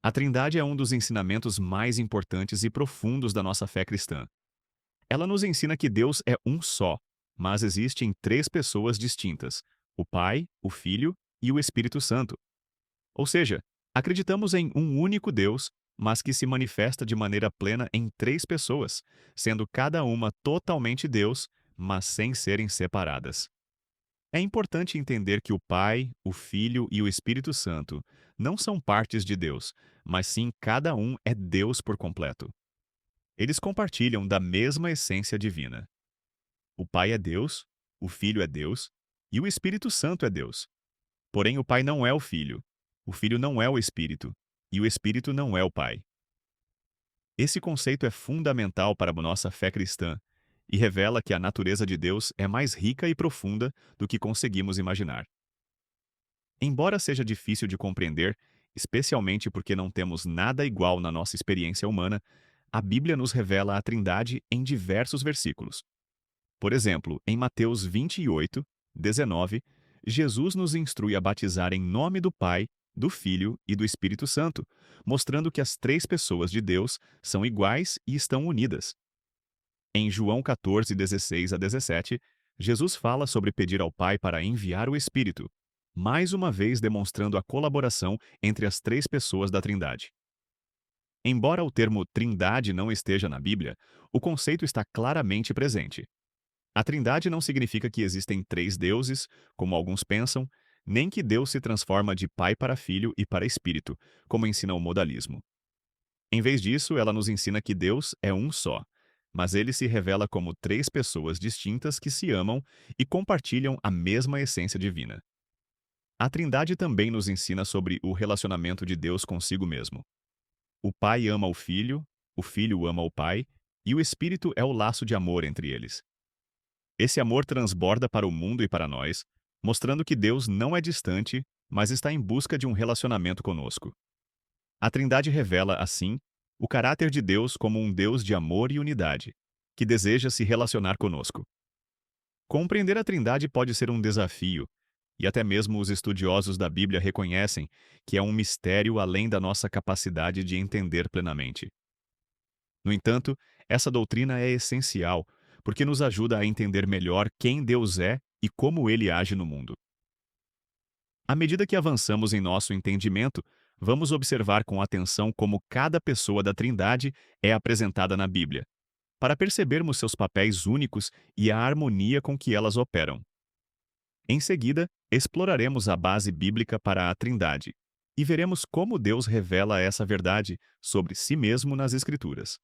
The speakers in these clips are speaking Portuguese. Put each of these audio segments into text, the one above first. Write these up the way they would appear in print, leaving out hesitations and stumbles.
A Trindade é um dos ensinamentos mais importantes e profundos da nossa fé cristã. Ela nos ensina que Deus é um só, mas existem três pessoas distintas: o Pai, o Filho e o Espírito Santo. Ou seja, acreditamos em um único Deus, mas que se manifesta de maneira plena em três pessoas, sendo cada uma totalmente Deus, mas sem serem separadas. É importante entender que o Pai, o Filho e o Espírito Santo não são partes de Deus, mas sim cada um é Deus por completo. Eles compartilham da mesma essência divina. O Pai é Deus, o Filho é Deus e o Espírito Santo é Deus. Porém, o Pai não é o Filho não é o Espírito e o Espírito não é o Pai. Esse conceito é fundamental para a nossa fé cristã e revela que a natureza de Deus é mais rica e profunda do que conseguimos imaginar. Embora seja difícil de compreender, especialmente porque não temos nada igual na nossa experiência humana, a Bíblia nos revela a Trindade em diversos versículos. Por exemplo, em Mateus 28, 19, Jesus nos instrui a batizar em nome do Pai, do Filho e do Espírito Santo, mostrando que as três pessoas de Deus são iguais e estão unidas. Em João 14, 16 a 17, Jesus fala sobre pedir ao Pai para enviar o Espírito, mais uma vez demonstrando a colaboração entre as três pessoas da Trindade. Embora o termo Trindade não esteja na Bíblia, o conceito está claramente presente. A Trindade não significa que existem três deuses, como alguns pensam, nem que Deus se transforma de Pai para Filho e para Espírito, como ensina o modalismo. Em vez disso, ela nos ensina que Deus é um só, mas ele se revela como três pessoas distintas que se amam e compartilham a mesma essência divina. A Trindade também nos ensina sobre o relacionamento de Deus consigo mesmo. O Pai ama o Filho ama o Pai, e o Espírito é o laço de amor entre eles. Esse amor transborda para o mundo e para nós, mostrando que Deus não é distante, mas está em busca de um relacionamento conosco. A Trindade revela, assim, o caráter de Deus como um Deus de amor e unidade, que deseja se relacionar conosco. Compreender a Trindade pode ser um desafio, e até mesmo os estudiosos da Bíblia reconhecem que é um mistério além da nossa capacidade de entender plenamente. No entanto, essa doutrina é essencial, porque nos ajuda a entender melhor quem Deus é e como ele age no mundo. À medida que avançamos em nosso entendimento, vamos observar com atenção como cada pessoa da Trindade é apresentada na Bíblia, para percebermos seus papéis únicos e a harmonia com que elas operam. Em seguida, exploraremos a base bíblica para a Trindade e veremos como Deus revela essa verdade sobre si mesmo nas Escrituras.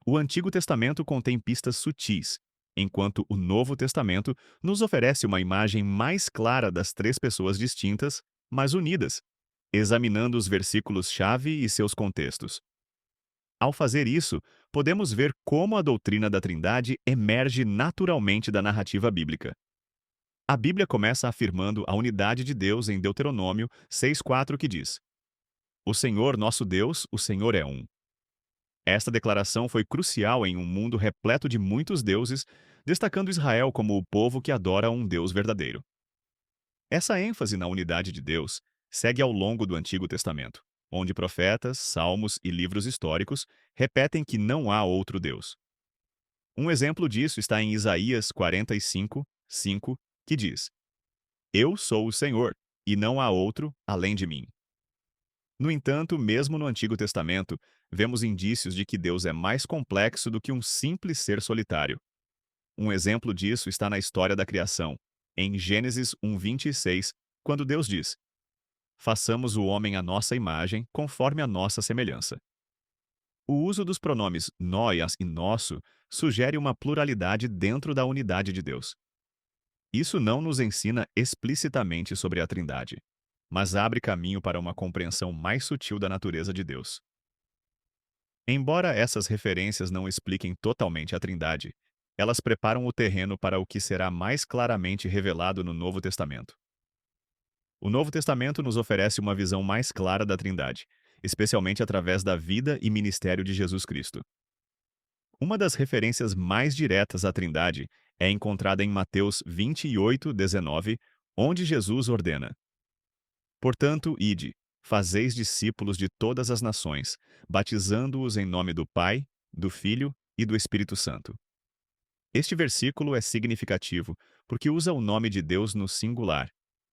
O Antigo Testamento contém pistas sutis, enquanto o Novo Testamento nos oferece uma imagem mais clara das três pessoas distintas, mas unidas, examinando os versículos-chave e seus contextos. Ao fazer isso, podemos ver como a doutrina da Trindade emerge naturalmente da narrativa bíblica. A Bíblia começa afirmando a unidade de Deus em Deuteronômio 6,4, que diz: O Senhor nosso Deus, o Senhor é um. Esta declaração foi crucial em um mundo repleto de muitos deuses, destacando Israel como o povo que adora um Deus verdadeiro. Essa ênfase na unidade de Deus segue ao longo do Antigo Testamento, onde profetas, salmos e livros históricos repetem que não há outro Deus. Um exemplo disso está em Isaías 45, 5, que diz: Eu sou o Senhor, e não há outro além de mim. No entanto, mesmo no Antigo Testamento, vemos indícios de que Deus é mais complexo do que um simples ser solitário. Um exemplo disso está na história da criação, em Gênesis 1:26, quando Deus diz: Façamos o homem à nossa imagem, conforme a nossa semelhança. O uso dos pronomes nós e nosso sugere uma pluralidade dentro da unidade de Deus. Isso não nos ensina explicitamente sobre a Trindade, mas abre caminho para uma compreensão mais sutil da natureza de Deus. Embora essas referências não expliquem totalmente a Trindade, elas preparam o terreno para o que será mais claramente revelado no Novo Testamento. O Novo Testamento nos oferece uma visão mais clara da Trindade, especialmente através da vida e ministério de Jesus Cristo. Uma das referências mais diretas à Trindade é encontrada em Mateus 28, 19, onde Jesus ordena: Portanto, ide, fazeis discípulos de todas as nações, batizando-os em nome do Pai, do Filho e do Espírito Santo. Este versículo é significativo porque usa o nome de Deus no singular,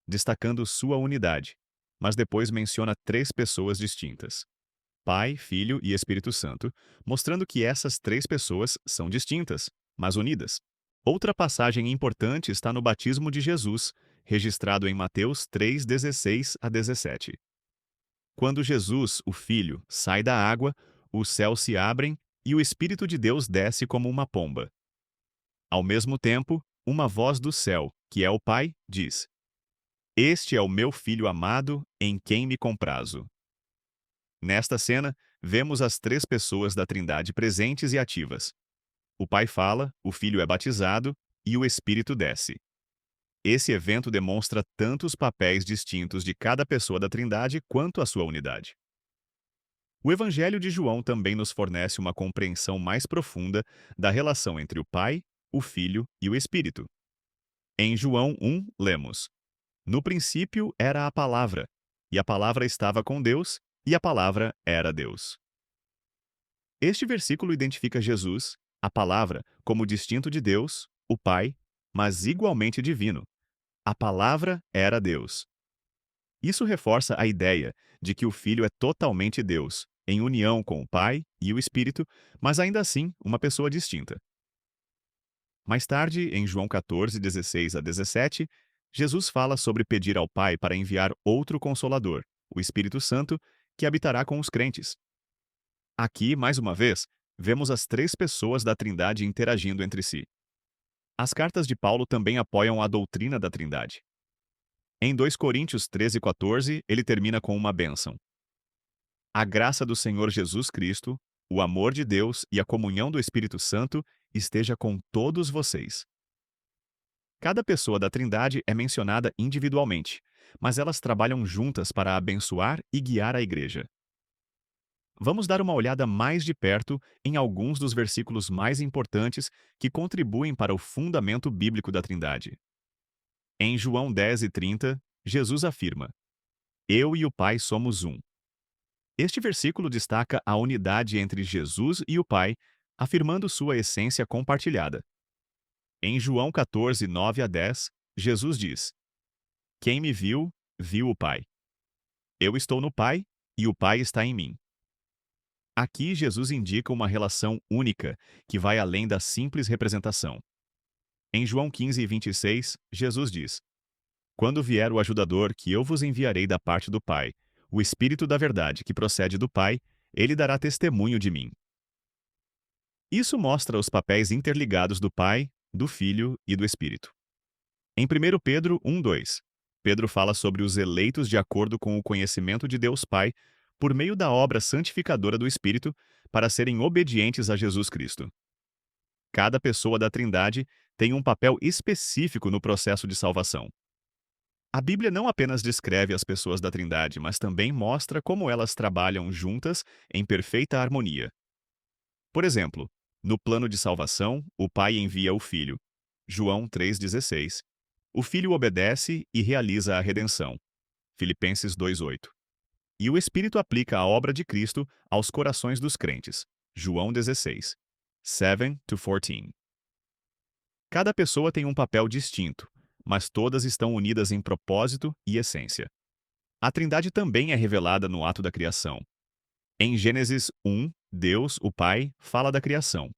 destacando sua unidade, mas depois menciona três pessoas distintas: Pai, Filho e Espírito Santo, mostrando que essas três pessoas são distintas, mas unidas. Outra passagem importante está no batismo de Jesus, registrado em Mateus 3:16 a 17. Quando Jesus, o Filho, sai da água, os céus se abrem e o Espírito de Deus desce como uma pomba. Ao mesmo tempo, uma voz do céu, que é o Pai, diz: Este é o meu Filho amado, em quem me comprazo. Nesta cena, vemos as três pessoas da Trindade presentes e ativas. O Pai fala, o Filho é batizado e o Espírito desce. Esse evento demonstra tanto os papéis distintos de cada pessoa da Trindade quanto a sua unidade. O Evangelho de João também nos fornece uma compreensão mais profunda da relação entre o Pai, o Filho e o Espírito. Em João 1, lemos: No princípio era a Palavra, e a Palavra estava com Deus, e a Palavra era Deus. Este versículo identifica Jesus, a Palavra, como distinto de Deus, o Pai, mas igualmente divino. A Palavra era Deus. Isso reforça a ideia de que o Filho é totalmente Deus, em união com o Pai e o Espírito, mas ainda assim uma pessoa distinta. Mais tarde, em João 14:16 a 17, Jesus fala sobre pedir ao Pai para enviar outro Consolador, o Espírito Santo, que habitará com os crentes. Aqui, mais uma vez, vemos as três pessoas da Trindade interagindo entre si. As cartas de Paulo também apoiam a doutrina da Trindade. Em 2 Coríntios 13:14, ele termina com uma bênção. A graça do Senhor Jesus Cristo, o amor de Deus e a comunhão do Espírito Santo esteja com todos vocês. Cada pessoa da Trindade é mencionada individualmente, mas elas trabalham juntas para abençoar e guiar a igreja. Vamos dar uma olhada mais de perto em alguns dos versículos mais importantes que contribuem para o fundamento bíblico da Trindade. Em João 10:30, Jesus afirma: Eu e o Pai somos um. Este versículo destaca a unidade entre Jesus e o Pai, afirmando sua essência compartilhada. Em João 14:9 a 10, Jesus diz: Quem me viu, viu o Pai. Eu estou no Pai e o Pai está em mim. Aqui, Jesus indica uma relação única que vai além da simples representação. Em João 15:26, Jesus diz: Quando vier o ajudador que eu vos enviarei da parte do Pai, o Espírito da verdade que procede do Pai, ele dará testemunho de mim. Isso mostra os papéis interligados do Pai, do Filho e do Espírito. Em 1 Pedro 1:2, Pedro fala sobre os eleitos de acordo com o conhecimento de Deus Pai por meio da obra santificadora do Espírito para serem obedientes a Jesus Cristo. Cada pessoa da Trindade tem um papel específico no processo de salvação. A Bíblia não apenas descreve as pessoas da Trindade, mas também mostra como elas trabalham juntas em perfeita harmonia. Por exemplo, no plano de salvação, o Pai envia o Filho. João 3,16. O Filho obedece e realiza a redenção. Filipenses 2,8. E o Espírito aplica a obra de Cristo aos corações dos crentes. João 16. 7-14. Cada pessoa tem um papel distinto, mas todas estão unidas em propósito e essência. A Trindade também é revelada no ato da criação. Em Gênesis 1, Deus, o Pai, fala da criação.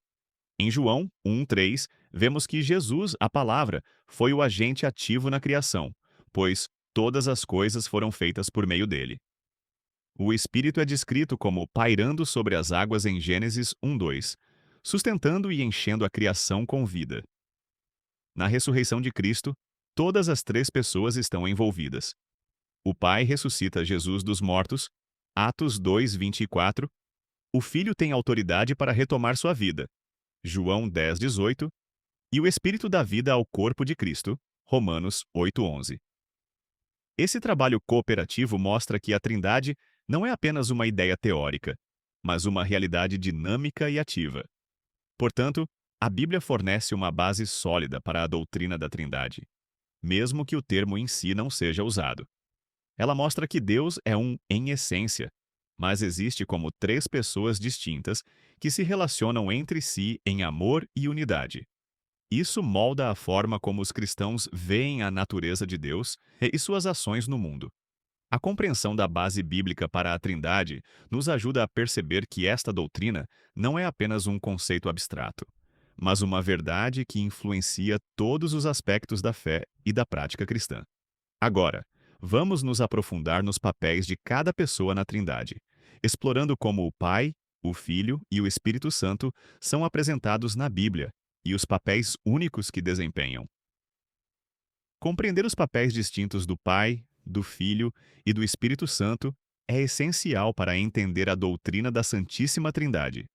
Em João 1:3, vemos que Jesus, a Palavra, foi o agente ativo na criação, pois todas as coisas foram feitas por meio dele. O Espírito é descrito como pairando sobre as águas em Gênesis 1:2, sustentando e enchendo a criação com vida. Na ressurreição de Cristo, todas as três pessoas estão envolvidas. O Pai ressuscita Jesus dos mortos, Atos 2:24. O Filho tem autoridade para retomar sua vida, João 10:18. E o Espírito dá vida ao corpo de Cristo, Romanos 8:11. Esse trabalho cooperativo mostra que a Trindade não é apenas uma ideia teórica, mas uma realidade dinâmica e ativa. Portanto, a Bíblia fornece uma base sólida para a doutrina da Trindade, mesmo que o termo em si não seja usado. Ela mostra que Deus é um em essência, mas existe como três pessoas distintas que se relacionam entre si em amor e unidade. Isso molda a forma como os cristãos veem a natureza de Deus e suas ações no mundo. A compreensão da base bíblica para a Trindade nos ajuda a perceber que esta doutrina não é apenas um conceito abstrato, mas uma verdade que influencia todos os aspectos da fé e da prática cristã. Agora, vamos nos aprofundar nos papéis de cada pessoa na Trindade, explorando como o Pai, o Filho e o Espírito Santo são apresentados na Bíblia e os papéis únicos que desempenham. Compreender os papéis distintos do Pai, do Filho e do Espírito Santo é essencial para entender a doutrina da Santíssima Trindade.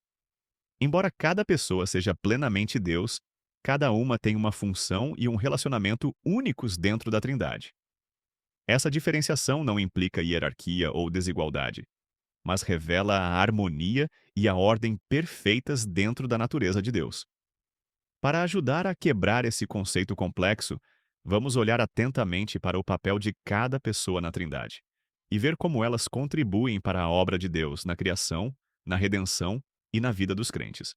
Embora cada pessoa seja plenamente Deus, cada uma tem uma função e um relacionamento únicos dentro da Trindade. Essa diferenciação não implica hierarquia ou desigualdade, mas revela a harmonia e a ordem perfeitas dentro da natureza de Deus. Para ajudar a quebrar esse conceito complexo, vamos olhar atentamente para o papel de cada pessoa na Trindade e ver como elas contribuem para a obra de Deus na criação, na redenção e na vida dos crentes.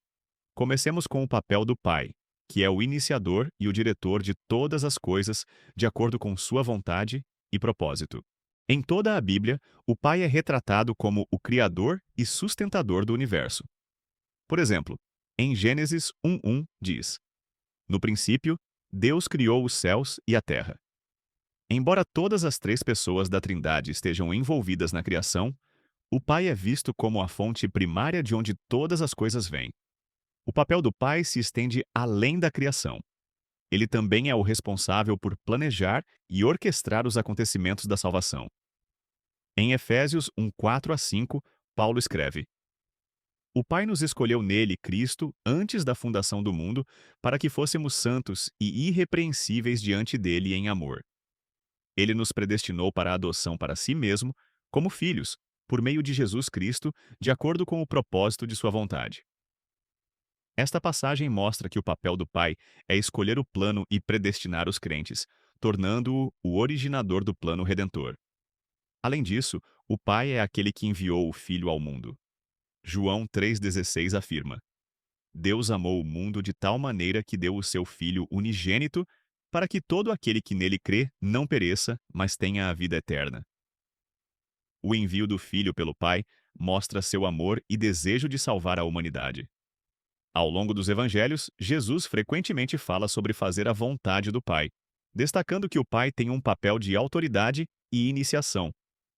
Comecemos com o papel do Pai, que é o iniciador e o diretor de todas as coisas de acordo com sua vontade e propósito. Em toda a Bíblia, o Pai é retratado como o Criador e sustentador do universo. Por exemplo, em Gênesis 1:1 diz: No princípio, Deus criou os céus e a terra. Embora todas as três pessoas da Trindade estejam envolvidas na criação, o Pai é visto como a fonte primária de onde todas as coisas vêm. O papel do Pai se estende além da criação. Ele também é o responsável por planejar e orquestrar os acontecimentos da salvação. Em Efésios 1:4-5, Paulo escreve: O Pai nos escolheu nele, Cristo, antes da fundação do mundo, para que fôssemos santos e irrepreensíveis diante dele em amor. Ele nos predestinou para a adoção para si mesmo, como filhos, por meio de Jesus Cristo, de acordo com o propósito de sua vontade. Esta passagem mostra que o papel do Pai é escolher o plano e predestinar os crentes, tornando-o o originador do plano redentor. Além disso, o Pai é aquele que enviou o Filho ao mundo. João 3,16 afirma: Deus amou o mundo de tal maneira que deu o seu Filho unigênito para que todo aquele que nele crê não pereça, mas tenha a vida eterna. O envio do Filho pelo Pai mostra seu amor e desejo de salvar a humanidade. Ao longo dos evangelhos, Jesus frequentemente fala sobre fazer a vontade do Pai, destacando que o Pai tem um papel de autoridade e iniciação,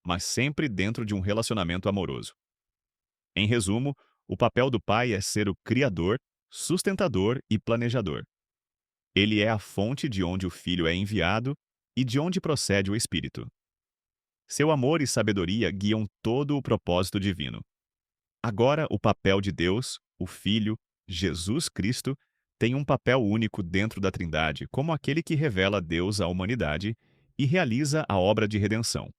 mas sempre dentro de um relacionamento amoroso. Em resumo, o papel do Pai é ser o Criador, sustentador e planejador. Ele é a fonte de onde o Filho é enviado e de onde procede o Espírito. Seu amor e sabedoria guiam todo o propósito divino. Agora, o papel de Deus, o Filho, Jesus Cristo, tem um papel único dentro da Trindade, como aquele que revela Deus à humanidade e realiza a obra de redenção.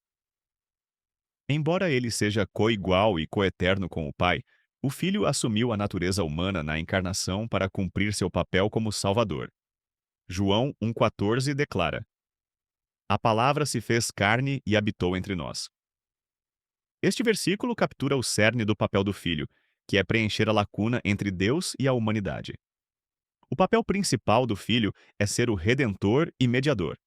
Embora ele seja coigual e coeterno com o Pai, o Filho assumiu a natureza humana na encarnação para cumprir seu papel como Salvador. João 1,14 declara: A palavra se fez carne e habitou entre nós. Este versículo captura o cerne do papel do Filho, que é preencher a lacuna entre Deus e a humanidade. O papel principal do Filho é ser o redentor e mediador.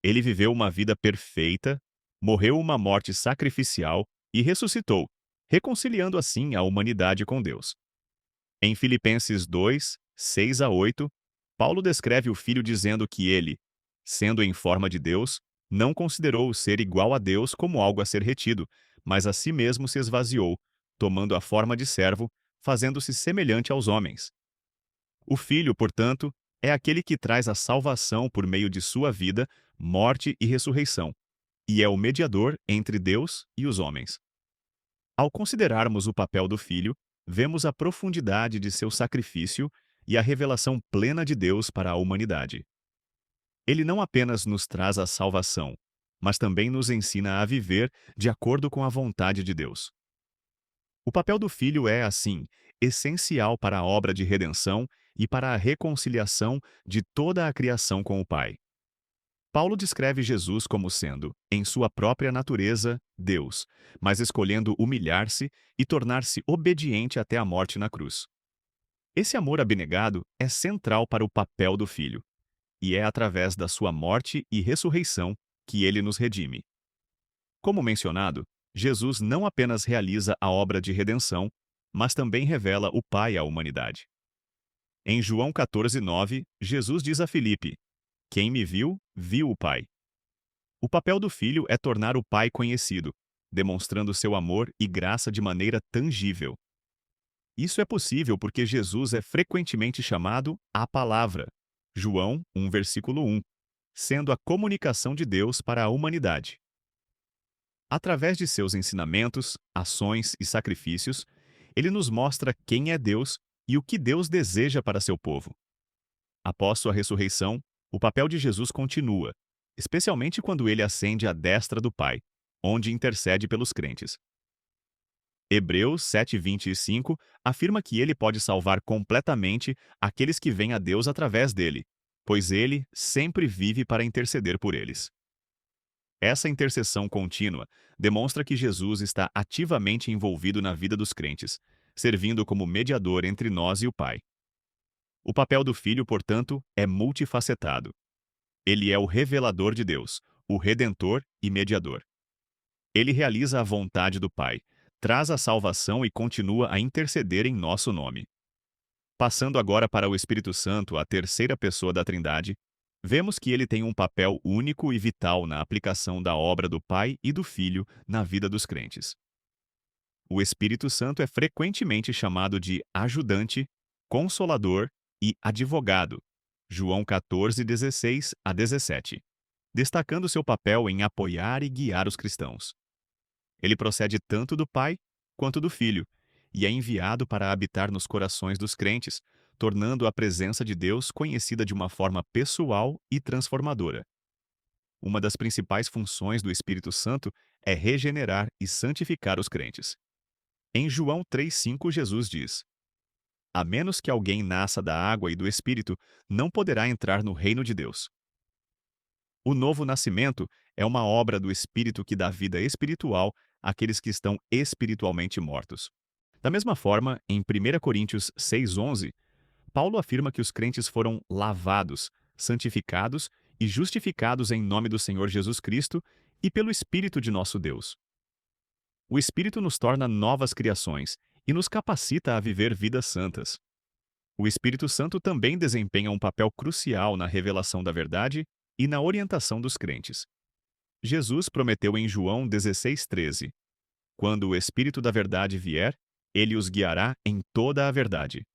Ele viveu uma vida perfeita, morreu uma morte sacrificial e ressuscitou, reconciliando assim a humanidade com Deus. Em Filipenses 2, 6-8, Paulo descreve o Filho dizendo que ele, sendo em forma de Deus, não considerou o ser igual a Deus como algo a ser retido, mas a si mesmo se esvaziou, tomando a forma de servo, fazendo-se semelhante aos homens. O Filho, portanto, é aquele que traz a salvação por meio de sua vida, morte e ressurreição, e é o mediador entre Deus e os homens. Ao considerarmos o papel do Filho, vemos a profundidade de seu sacrifício e a revelação plena de Deus para a humanidade. Ele não apenas nos traz a salvação, mas também nos ensina a viver de acordo com a vontade de Deus. O papel do Filho é, assim, essencial para a obra de redenção e para a reconciliação de toda a criação com o Pai. Paulo descreve Jesus como sendo, em sua própria natureza, Deus, mas escolhendo humilhar-se e tornar-se obediente até a morte na cruz. Esse amor abnegado é central para o papel do Filho, e é através da sua morte e ressurreição que ele nos redime. Como mencionado, Jesus não apenas realiza a obra de redenção, mas também revela o Pai à humanidade. Em João 14:9, Jesus diz a Filipe: "Quem me viu, viu o Pai." O papel do Filho é tornar o Pai conhecido, demonstrando seu amor e graça de maneira tangível. Isso é possível porque Jesus é frequentemente chamado a Palavra, João 1, versículo 1, sendo a comunicação de Deus para a humanidade. Através de seus ensinamentos, ações e sacrifícios, ele nos mostra quem é Deus e o que Deus deseja para seu povo. Após sua ressurreição, o papel de Jesus continua, especialmente quando ele ascende à destra do Pai, onde intercede pelos crentes. Hebreus 7:25 afirma que ele pode salvar completamente aqueles que vêm a Deus através dele, pois ele sempre vive para interceder por eles. Essa intercessão contínua demonstra que Jesus está ativamente envolvido na vida dos crentes, servindo como mediador entre nós e o Pai. O papel do Filho, portanto, é multifacetado. Ele é o revelador de Deus, o redentor e mediador. Ele realiza a vontade do Pai, traz a salvação e continua a interceder em nosso nome. Passando agora para o Espírito Santo, a terceira pessoa da Trindade, vemos que ele tem um papel único e vital na aplicação da obra do Pai e do Filho na vida dos crentes. O Espírito Santo é frequentemente chamado de ajudante, consolador e advogado, João 14:16 a 17, destacando seu papel em apoiar e guiar os cristãos. Ele procede tanto do Pai quanto do Filho, e é enviado para habitar nos corações dos crentes, tornando a presença de Deus conhecida de uma forma pessoal e transformadora. Uma das principais funções do Espírito Santo é regenerar e santificar os crentes. Em João 3:5, Jesus diz: "A menos que alguém nasça da água e do Espírito, não poderá entrar no reino de Deus." O novo nascimento é uma obra do Espírito que dá vida espiritual àqueles que estão espiritualmente mortos. Da mesma forma, em 1 Coríntios 6:11, Paulo afirma que os crentes foram lavados, santificados e justificados em nome do Senhor Jesus Cristo e pelo Espírito de nosso Deus. O Espírito nos torna novas criações e nos capacita a viver vidas santas. O Espírito Santo também desempenha um papel crucial na revelação da verdade e na orientação dos crentes. Jesus prometeu em João 16:13: "Quando o Espírito da verdade vier, ele os guiará em toda a verdade."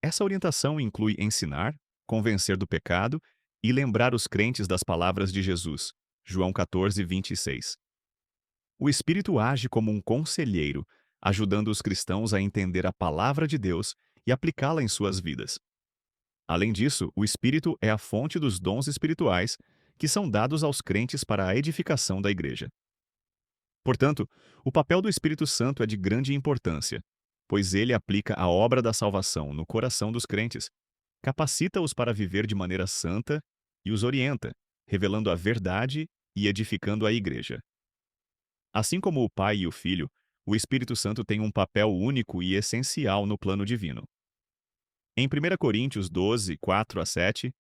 Essa orientação inclui ensinar, convencer do pecado e lembrar os crentes das palavras de Jesus, João 14:26. O Espírito age como um conselheiro, ajudando os cristãos a entender a palavra de Deus e aplicá-la em suas vidas. Além disso, o Espírito é a fonte dos dons espirituais que são dados aos crentes para a edificação da igreja. Portanto, o papel do Espírito Santo é de grande importância, pois ele aplica a obra da salvação no coração dos crentes, capacita-os para viver de maneira santa e os orienta, revelando a verdade e edificando a igreja. Assim como o Pai e o Filho, o Espírito Santo tem um papel único e essencial no plano divino. Em 1 Coríntios 12:4 a 7,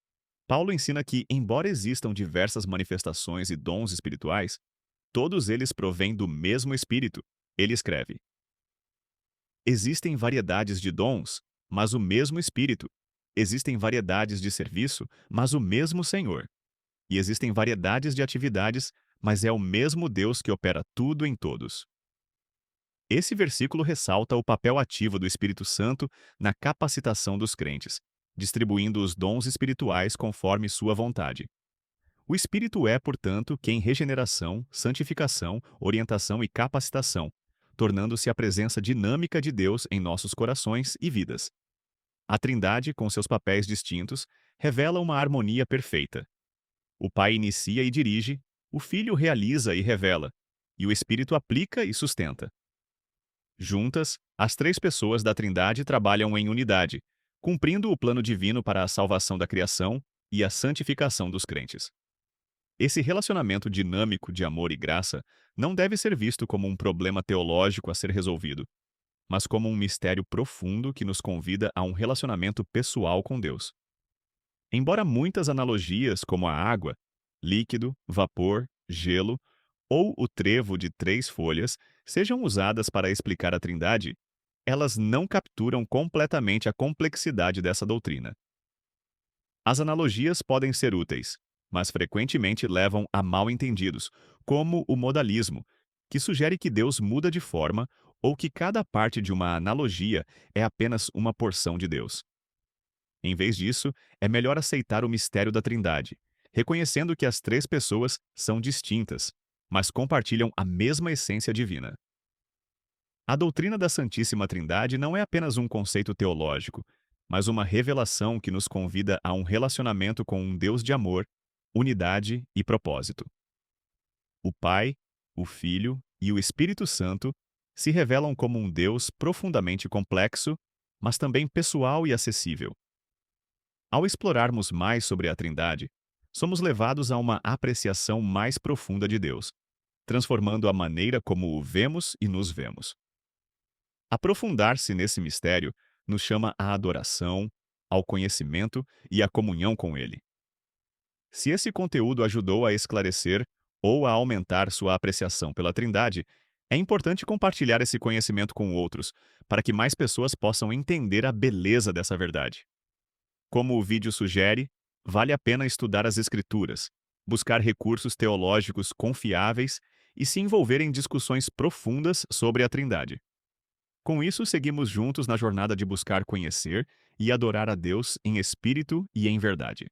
Paulo ensina que, embora existam diversas manifestações e dons espirituais, todos eles provêm do mesmo Espírito. Ele escreve: "Existem variedades de dons, mas o mesmo Espírito. Existem variedades de serviço, mas o mesmo Senhor. E existem variedades de atividades, mas é o mesmo Deus que opera tudo em todos." Esse versículo ressalta o papel ativo do Espírito Santo na capacitação dos crentes, distribuindo os dons espirituais conforme sua vontade. O Espírito é, portanto, quem regeneração, santificação, orientação e capacitação, tornando-se a presença dinâmica de Deus em nossos corações e vidas. A Trindade, com seus papéis distintos, revela uma harmonia perfeita. O Pai inicia e dirige, o Filho realiza e revela, e o Espírito aplica e sustenta. Juntas, as três pessoas da Trindade trabalham em unidade, cumprindo o plano divino para a salvação da criação e a santificação dos crentes. Esse relacionamento dinâmico de amor e graça não deve ser visto como um problema teológico a ser resolvido, mas como um mistério profundo que nos convida a um relacionamento pessoal com Deus. Embora muitas analogias, como a água, líquido, vapor, gelo ou o trevo de 3 folhas, sejam usadas para explicar a Trindade, elas não capturam completamente a complexidade dessa doutrina. As analogias podem ser úteis, mas frequentemente levam a mal-entendidos, como o modalismo, que sugere que Deus muda de forma ou que cada parte de uma analogia é apenas uma porção de Deus. Em vez disso, é melhor aceitar o mistério da Trindade, reconhecendo que as 3 pessoas são distintas, mas compartilham a mesma essência divina. A doutrina da Santíssima Trindade não é apenas um conceito teológico, mas uma revelação que nos convida a um relacionamento com um Deus de amor, unidade e propósito. O Pai, o Filho e o Espírito Santo se revelam como um Deus profundamente complexo, mas também pessoal e acessível. Ao explorarmos mais sobre a Trindade, somos levados a uma apreciação mais profunda de Deus, transformando a maneira como o vemos e nos vemos. Aprofundar-se nesse mistério nos chama à adoração, ao conhecimento e à comunhão com Ele. Se esse conteúdo ajudou a esclarecer ou a aumentar sua apreciação pela Trindade, é importante compartilhar esse conhecimento com outros, para que mais pessoas possam entender a beleza dessa verdade. Como o vídeo sugere, vale a pena estudar as Escrituras, buscar recursos teológicos confiáveis e se envolver em discussões profundas sobre a Trindade. Com isso, seguimos juntos na jornada de buscar conhecer e adorar a Deus em espírito e em verdade.